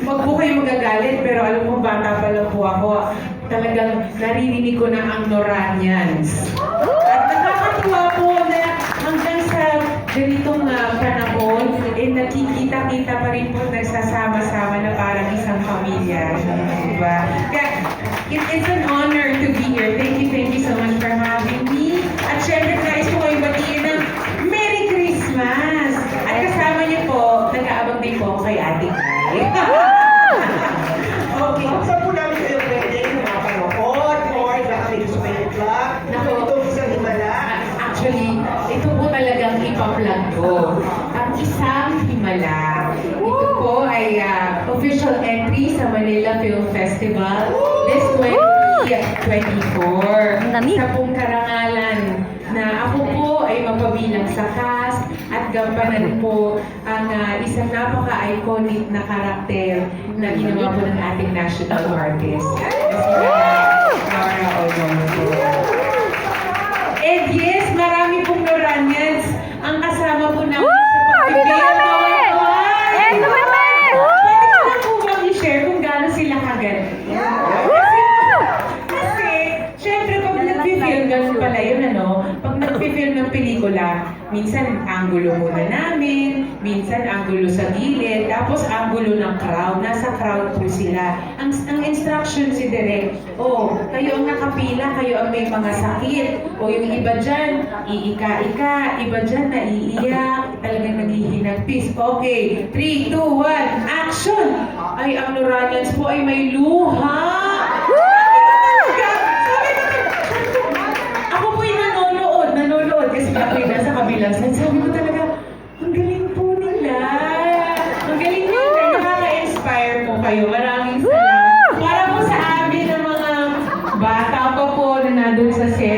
wag po kayo magagalit, pero alam mo, bata pa lang po ako. Talagang naririnig ko na ang Noranians. At nakakatuwa po na hanggang sa ganitong panahon, nakikita-kita pa rin po nagsasama-sama na parang isang pamilya. Diba? Kaya, it's an honor to be here. Thank you so much for having me. At syempre, guys, po kayo batiin ng Merry Christmas! At kasama niyo po, nag-aabang din po ako kay Ate Kai. Okay, saan po namin kayo pwede mapanood or baka may gusto kayo i-plug? Itong isang himala. Actually, ito po talagang ipa-plug ko. Ang isang himala. Ito po ay official entry sa Manila Film Festival this 2024. Sa pong karangalan na ako po ay mapabilang sa cast at gampanan po ang isang napaka-iconic na karakter na ginawa po ng ating national artist. Nora Onoto. And yes, marami pong Noranians ang kasama po namin sa pag-ibig. Pwede ko na po bang i-share kung gaano sila kaganda? Kasi, syempre pag nag-film, ganun pala yun, ano? Pag nag-film ng pelikula, minsan anggulo muna namin, minsan anggulo sa gilid, tapos anggulo ng crowd. Nasa crowd po sila. Ang instruction si Direk, kayo ang nakapila, kayo ang may mga sakit. O yung iba dyan, iika-ika, iba dyan naiiyak, talagang naghihinagpis. Okay, 3, 2, 1, action! Ay, ang Noranians po ay may luha! Ako po'y nanonood kasi ako'y nasa kabilang side. Sabi ko talaga, ang galing po nila. Ang galing nila. Nakaka-inspire po kayo. Maraming salamat. Para po sa amin ng mga bata pa po na nandun sa set.